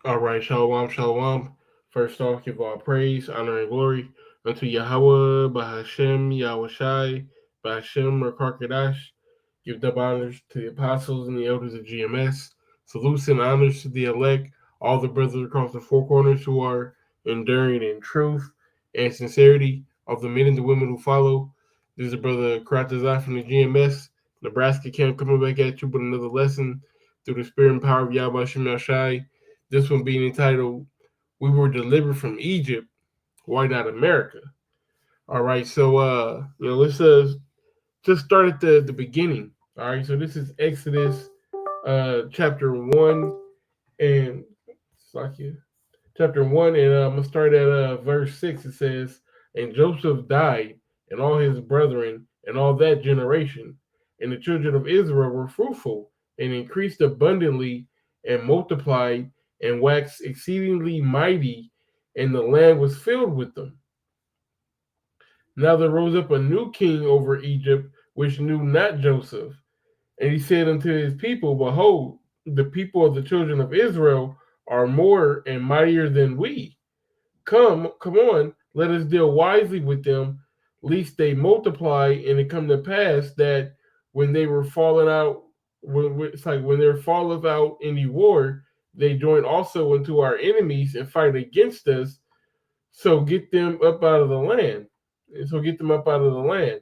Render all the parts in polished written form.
All right, shalom, shalom. First off, give all praise, honor, and glory unto Yahweh, Bahashem, Yahushai, Bahashem, Rakarkadash. Give double honors to the apostles and the elders of GMS. Salutes and honors to the elect, all the brothers across the four corners who are enduring in truth and sincerity, of the men and the women who follow. This is a brother Kratazai from the GMS, Nebraska camp, coming back at you with another lesson through the spirit and power of Yahweh Shem Yashai. This one being entitled, We Were Delivered from Egypt, Why Not America? All right, so let's just start at the beginning. All right, so this is Exodus chapter 1 and Slakia, chapter 1, and I'm gonna start at verse 6. It says, And Joseph died, and all his brethren, and all that generation, and the children of Israel were fruitful, and increased abundantly, and multiplied, and waxed exceedingly mighty, and the land was filled with them. Now there rose up a new king over Egypt, which knew not Joseph. And he said unto his people, Behold, the people of the children of Israel are more and mightier than we. Come on, let us deal wisely with them, lest they multiply, and it come to pass that when they were fallen out, it's like when there falleth out any war, they join also unto our enemies and fight against us. So get them up out of the land. And so get them up out of the land.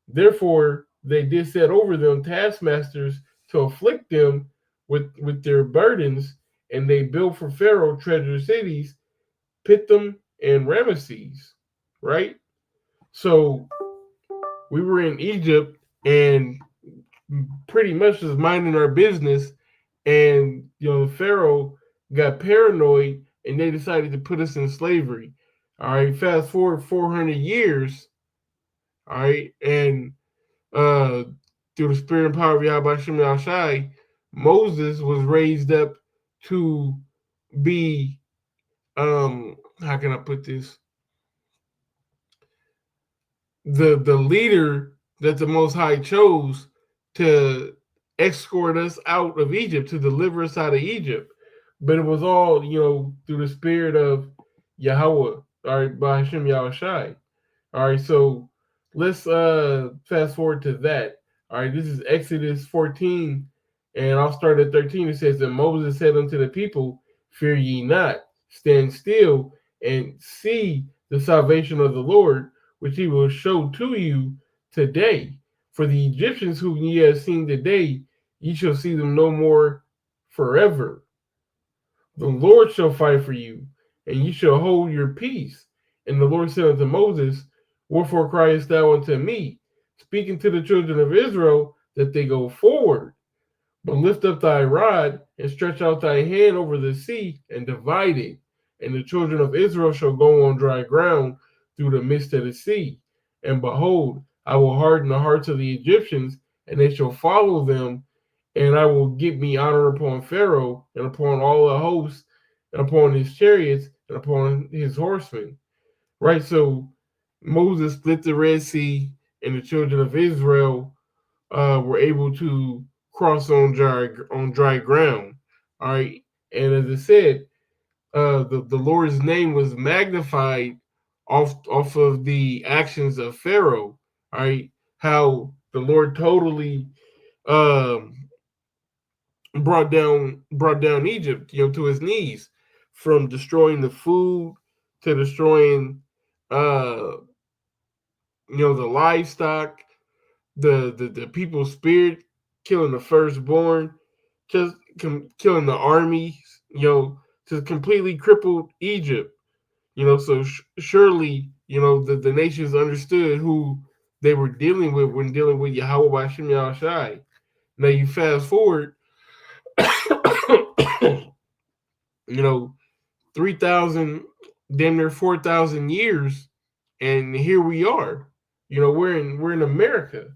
Therefore, they did set over them taskmasters to afflict them with their burdens, and they built for Pharaoh treasure cities, Pithom and Ramesses, right? So we were in Egypt and pretty much just minding our business, and Pharaoh got paranoid and they decided to put us in slavery. All right, fast forward 400 years, all right, and uh, through the spirit and power of Yahweh Shem Yahshai, Moses was raised up to be how can I put this? The leader that the Most High chose to escort us out of Egypt, to deliver us out of Egypt. But it was all, through the spirit of Yahweh, all right, by Hashem Yahushai. All right, so let's fast forward to that. All right, this is Exodus 14, and I'll start at 13. It says, And Moses said unto the people, Fear ye not, stand still, and see the salvation of the Lord, which he will show to you today. For the Egyptians whom ye have seen today, ye shall see them no more forever. The Lord shall fight for you, and ye shall hold your peace. And the Lord said unto Moses, Wherefore criest thou unto me, speaking to the children of Israel, that they go forward? But lift up thy rod, and stretch out thy hand over the sea, and divide it. And the children of Israel shall go on dry ground through the midst of the sea. And behold, I will harden the hearts of the Egyptians, and they shall follow them, and I will give me honor upon Pharaoh, and upon all the hosts, and upon his chariots, and upon his horsemen. Right? So Moses split the Red Sea, and the children of Israel were able to cross on dry ground. All right. And as I said, the Lord's name was magnified off of the actions of Pharaoh. All right. How the Lord totally um, brought down Egypt, to his knees, from destroying the food to destroying uh the livestock, the people's spirit, killing the firstborn, just killing the army, just completely crippled Egypt. So surely, the nations understood who they were dealing with when dealing with Yahweh Bashem Yahushai. Now you fast forward, you know, 3,000, damn near 4,000 years, and here we are. We're in America,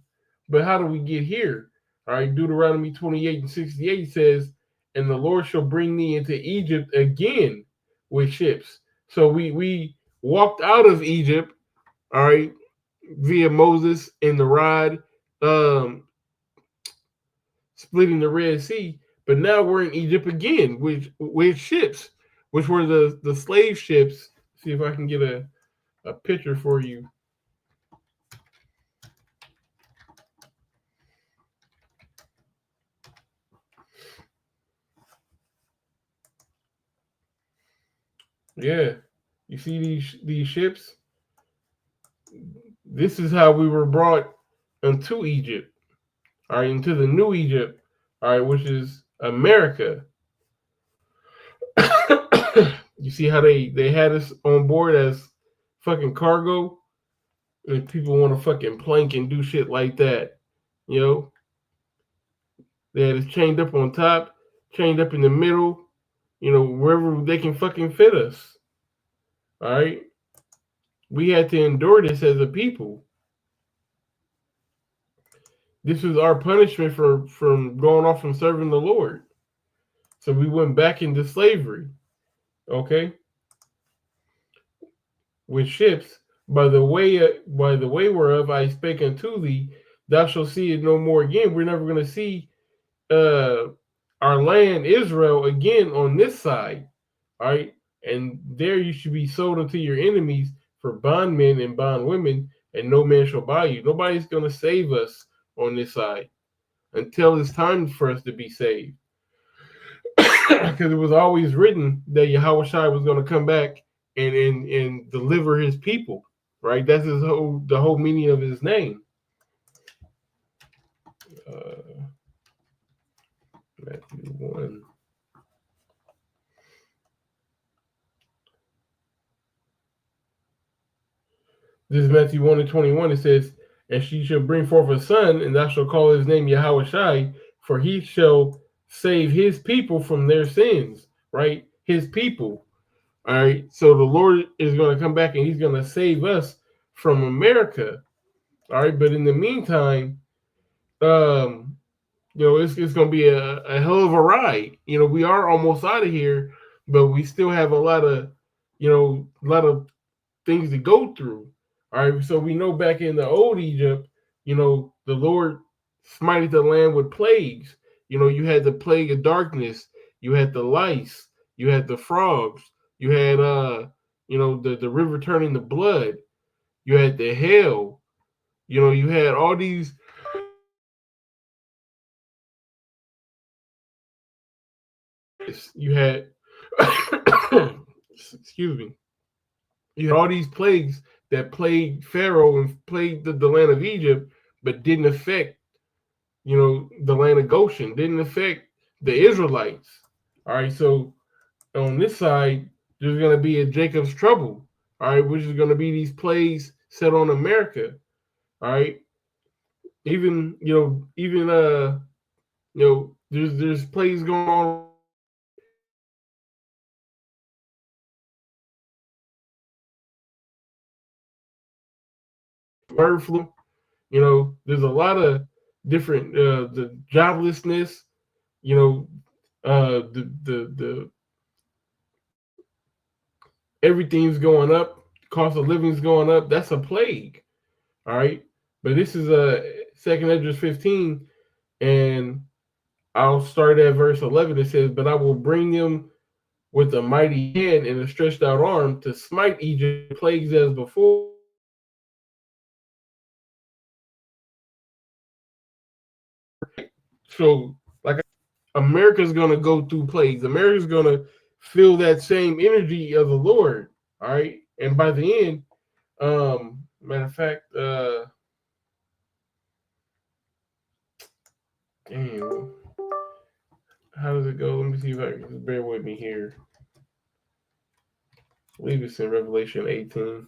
but how do we get here? All right, Deuteronomy 28:68 says, "And the Lord shall bring thee into Egypt again with ships." So we walked out of Egypt, all right, via Moses and the rod, um, splitting the Red Sea. But now we're in Egypt again with ships. which were the slave ships. See if I can get a picture for you. Yeah, you see these ships. This is how we were brought into Egypt. All right, into the new Egypt. All right, which is America. You see how they had us on board as fucking cargo, and people want to fucking plank and do shit like that. You know, they had us chained up on top, chained up in the middle. You know, wherever they can fucking fit us. All right, we had to endure this as a people. This was our punishment for from going off and serving the Lord. So we went back into slavery. Okay, with ships. By the way whereof I spake unto thee, thou shalt see it no more again. We're never going to see uh, our land Israel again on this side. All right, and there you should be sold unto your enemies for bondmen and bondwomen, and no man shall buy you. Nobody's going to save us on this side until it's time for us to be saved. Because it was always written that Yahweh Shai was going to come back and deliver his people, right? That's the whole meaning of his name. Uh, Matthew 1. This is Matthew 1 and 21. It says, and she shall bring forth a son, and thou shalt call his name Yahweh Shai, for he shall save his people from their sins, right? His people. All right. So the Lord is going to come back and he's going to save us from America. All right. But in the meantime, it's going to be a hell of a ride. We are almost out of here, but we still have a lot of, a lot of things to go through. All right, so we know back in the old Egypt, the Lord smited the land with plagues. You had the plague of darkness, you had the lice, you had the frogs, you had the river turning to blood, you had the hail, you had all these. You had excuse me. You had all these plagues that plagued Pharaoh and plagued the land of Egypt, but didn't affect the land of Goshen, didn't affect the Israelites. All right, so on this side, there's going to be a Jacob's trouble, all right, which is going to be these plagues set on America, all right. There's plagues going on. Bird flu, there's a lot of different the joblessness, you know, the everything's going up, cost of living's going up. That's a plague. All right. But this is a second Esdras 15, and I'll start at verse 11. It says, but I will bring them with a mighty hand and a stretched out arm to smite Egypt plagues as before. So, like, America's going to go through plagues. America's going to feel that same energy of the Lord. All right. And by the end, matter of fact, damn, how does it go? Let me see if I can just bear with me here. I believe it's in Revelation 18.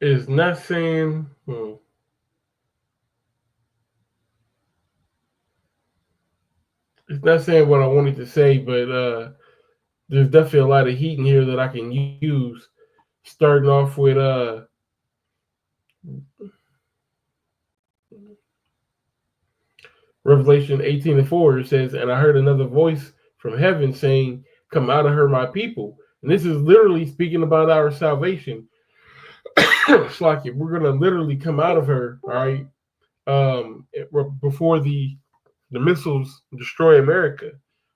It's not saying. it's not saying what I wanted to say, but there's definitely a lot of heat in here that I can use. Starting off with Revelation 18:4, it says, "And I heard another voice from heaven saying, 'Come out of her, my people.'" And this is literally speaking about our salvation. It's like we're gonna literally come out of her, all right, before the missiles destroy America.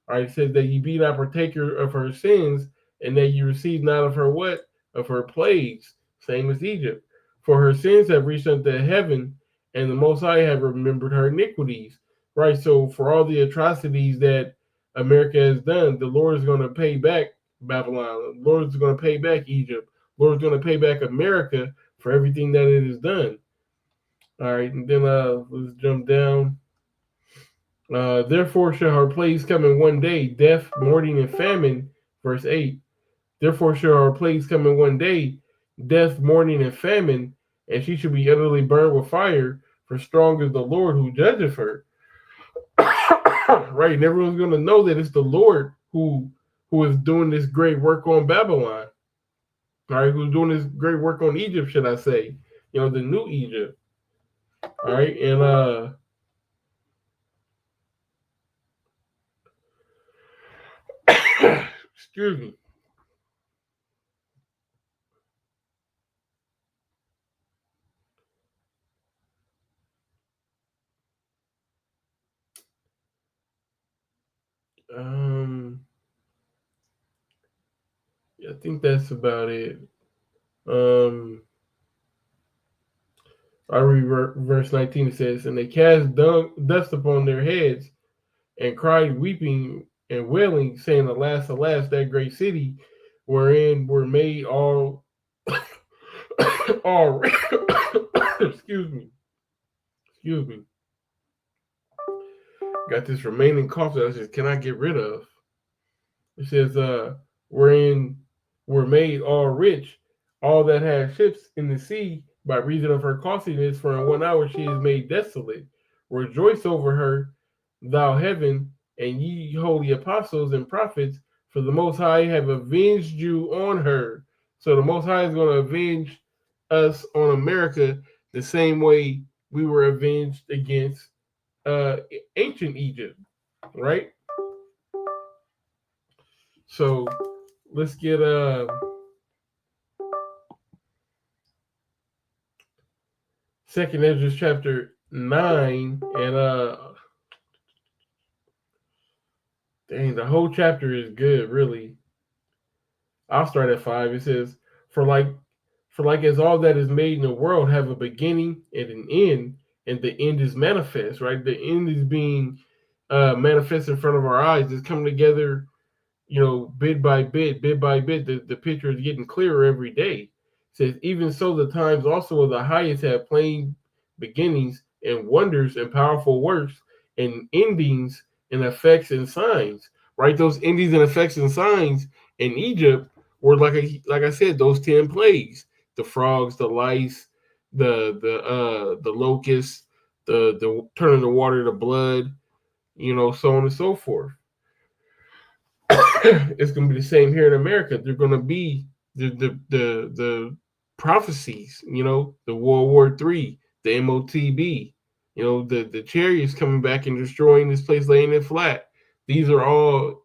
All right, it says that ye be not partaker of her sins, and that you receive not of her what? Of her plagues, same as Egypt. For her sins have reached unto heaven, and the Most High have remembered her iniquities. Right, so for all the atrocities that America has done, the Lord is going to pay back Babylon. The Lord is going to pay back Egypt. The Lord is going to pay back America for everything that it has done. All right, and then let's jump down. Therefore shall her plagues come in one day, death, mourning, and famine. Verse 8. Therefore shall her plagues come in one day, death, mourning, and famine, and she shall be utterly burned with fire, for strong is the Lord who judgeth her. Right, and everyone's going to know that it's the Lord who is doing this great work on Babylon. All right, who's doing this great work on Egypt, should I say? The new Egypt. All right, and excuse me. Um, yeah, I think that's about it. Um, I read verse 19. It says, "And they cast dust upon their heads and cried, weeping and wailing, saying, Alas, alas, that great city wherein were made all, all, excuse me, excuse me, got this remaining cough that I just cannot get rid of." It says, wherein were made all rich, all that had ships in the sea, by reason of her costliness, for in 1 hour she is made desolate. Rejoice over her, thou heaven, and ye holy apostles and prophets, for the Most High have avenged you on her. So the Most High is going to avenge us on America the same way we were avenged against uh, ancient Egypt, right? So let's get Second Ezra chapter 9, and dang, the whole chapter is good, really. I'll start at 5. It says, "For like as all that is made in the world have a beginning and an end, and the end is manifest," right? The end is being manifest in front of our eyes. It's coming together, bit by bit, bit by bit. The picture is getting clearer every day. It says, "Even so, the times also of the highest have plain beginnings and wonders and powerful works and endings and effects and signs." Right? Those endings and effects and signs in Egypt were like I said, those 10 plagues: the frogs, the lice, the locusts, the turning the water to blood, so on and so forth. It's going to be the same here in America. They're going to be the prophecies, the World War III, the MOTB, the chariots coming back and destroying this place, laying it flat. These are all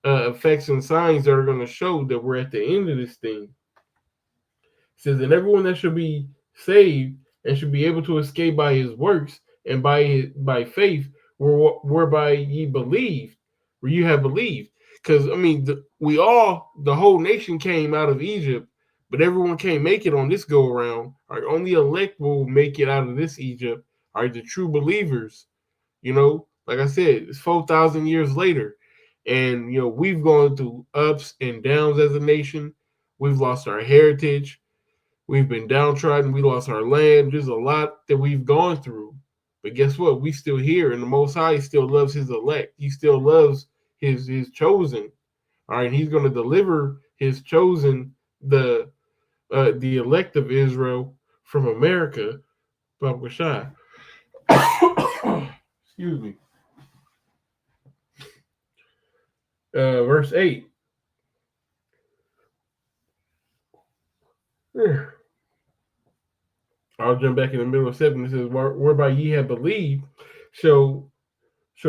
effects and signs that are going to show that we're at the end of this thing. It says, "And everyone that should be saved and should be able to escape by his works and by faith, whereby ye believed, where you have believed." Because I mean, the whole nation came out of Egypt, but everyone can't make it on this go around. Right? Only elect will make it out of this Egypt. Are the true believers? Like I said, it's 4,000 years later, and we've gone through ups and downs as a nation. We've lost our heritage. We've been downtrodden. We lost our land. There's a lot that we've gone through. But guess what? We still here, and the Most High still loves His elect. He still loves His chosen. All right, He's going to deliver His chosen, the elect of Israel, from America. Baba Shai. Excuse me. verse 8. I'll jump back in the middle of 7. It says, whereby ye have believed shall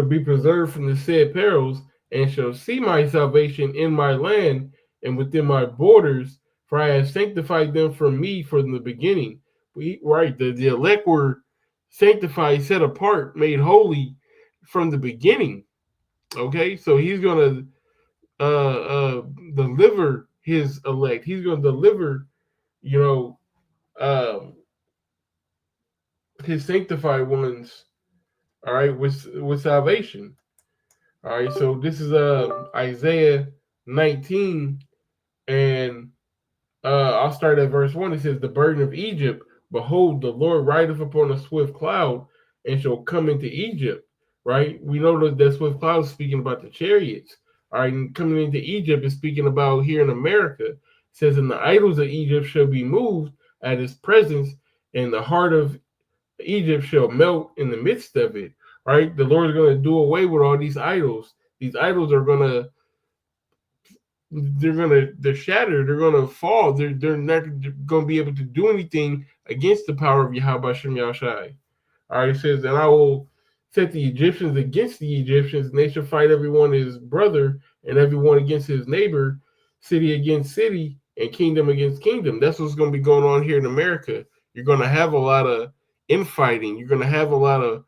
be preserved from the said perils, and shall see my salvation in my land and within my borders, for I have sanctified them from me from the beginning. The elect were sanctified, set apart, made holy from the beginning. Okay, so he's going to deliver his elect. He's going to deliver, you know, um, his sanctified ones. All right, with salvation. All right, so this is Isaiah 19, and I'll start at verse 1. It says, the burden of Egypt, behold, the Lord rideth upon a swift cloud, and shall come into Egypt. Right? We know that swift cloud is speaking about the chariots. All right, and coming into Egypt is speaking about here in America. It says, and the idols of Egypt shall be moved at his presence, and the heart of Egypt shall melt in the midst of it. Right? The Lord is going to do away with all these idols. These idols are they're shattered. They're gonna fall. They're not gonna be able to do anything against the power of Yahweh Shem Yahshai. All right, it says, and I will set the Egyptians against the Egyptians, and they shall fight everyone his brother, and everyone against his neighbor, city against city, and kingdom against kingdom. That's what's going to be going on here in America. You're going to have a lot of infighting. You're going to have a lot of,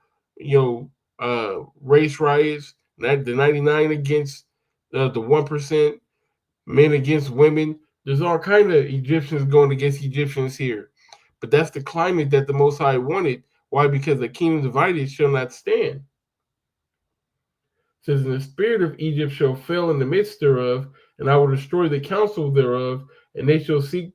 race riots. The 99 against the 1%, men against women. There's all kind of Egyptians going against Egyptians here. But that's the climate that the Most High wanted. Why? Because the kingdom divided shall not stand. It says, and the spirit of Egypt shall fail in the midst thereof, and I will destroy the counsel thereof, and they shall seek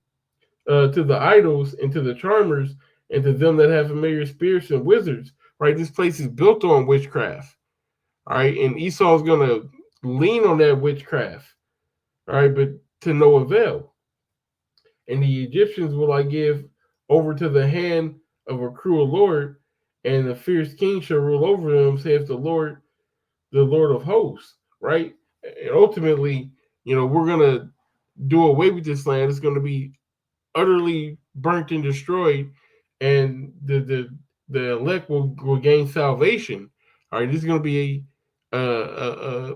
to the idols and to the charmers and to them that have familiar spirits and wizards. Right? This place is built on witchcraft. All right, and Esau's going to lean on that witchcraft. All right, but to no avail. And the Egyptians will I give over to the hand of a cruel Lord, and the fierce king shall rule over them, saith the Lord of hosts. Right? And ultimately, we're gonna do away with this land. It's gonna be utterly burnt and destroyed, and the elect will gain salvation. All right, this is gonna be a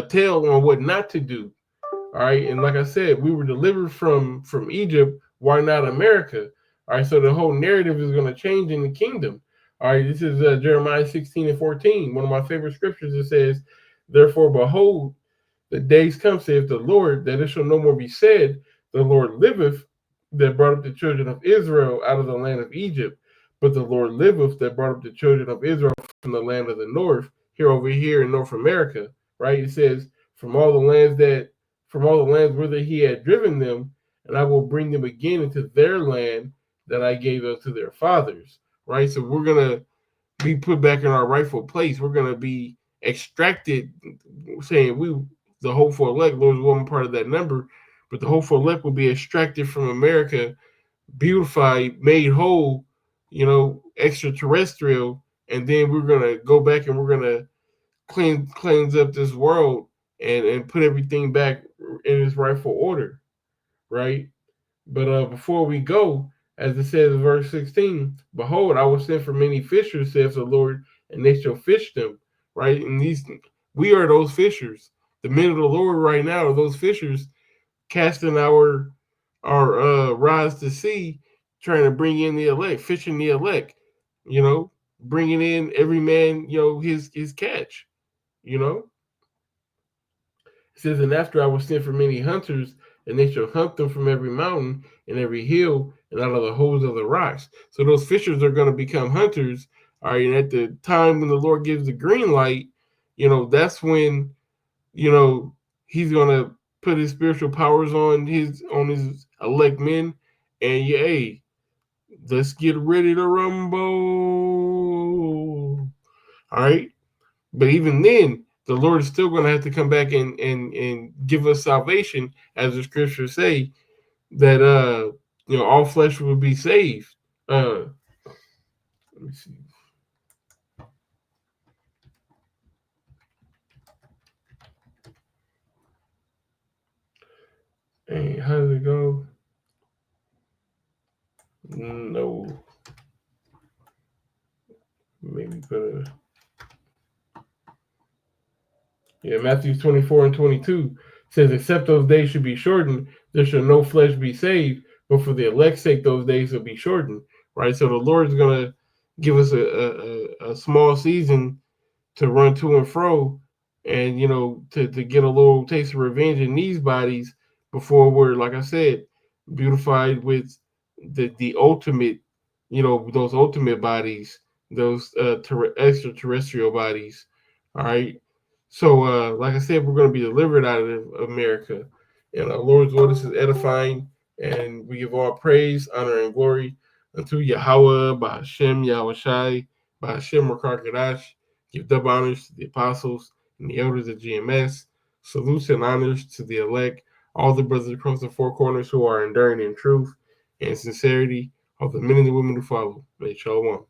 tale on what not to do. All right, and like I said, we were delivered from Egypt. Why not America? All right, so the whole narrative is going to change in the kingdom. All right, this is Jeremiah 16:14, one of my favorite scriptures. It says, "Therefore, behold, the days come, saith the Lord, that it shall no more be said, the Lord liveth, that brought up the children of Israel out of the land of Egypt, but the Lord liveth, that brought up the children of Israel from the land of the north, over here in North America." Right? It says, from all the lands whither he had driven them, and I will bring them again into their land that I gave unto their fathers. Right? So we're gonna be put back in our rightful place. We're gonna be extracted, saying the hopeful elect, Lord's willing, part of that number, but the hopeful elect will be extracted from America, beautified, made whole, extraterrestrial, and then we're gonna go back and we're gonna cleanse up this world and put everything back in its rightful order, right? But before we go, as it says in verse 16, behold, I will send for many fishers, says the Lord, and they shall fish them, right? And we are those fishers. The men of the Lord right now are those fishers casting our rods to sea, trying to bring in the elect, fishing the elect, bringing in every man, his catch, you know. It says, and after I will send for many hunters, and they shall hunt them from every mountain and every hill and out of the holes of the rocks. So those fishers are going to become hunters. All right, and at the time when the Lord gives the green light, that's when, he's going to put his spiritual powers on his elect men, and hey, let's get ready to rumble. All right, but even then, the Lord is still going to have to come back and give us salvation, as the scriptures say that all flesh will be saved. Let me see. And how does it go? No. Maybe put a. Yeah, Matthew 24 and 22 says, except those days should be shortened, there shall no flesh be saved, but for the elect's sake, those days will be shortened. Right? So the Lord's going to give us a small season to run to and fro and, to get a little taste of revenge in these bodies before we're, like I said, beautified with the ultimate, those ultimate bodies, those extraterrestrial bodies. All right. So, like I said, we're going to be delivered out of America. And our Lord's word is edifying. And we give all praise, honor, and glory unto Yahweh, Bahashem, Yahweh Shai, Bahashem, Rakar Give double honors to the apostles and the elders of GMS. Salutes and honors to the elect, all the brothers across the four corners who are enduring in truth and sincerity, all the men and the women who follow. May Shalom.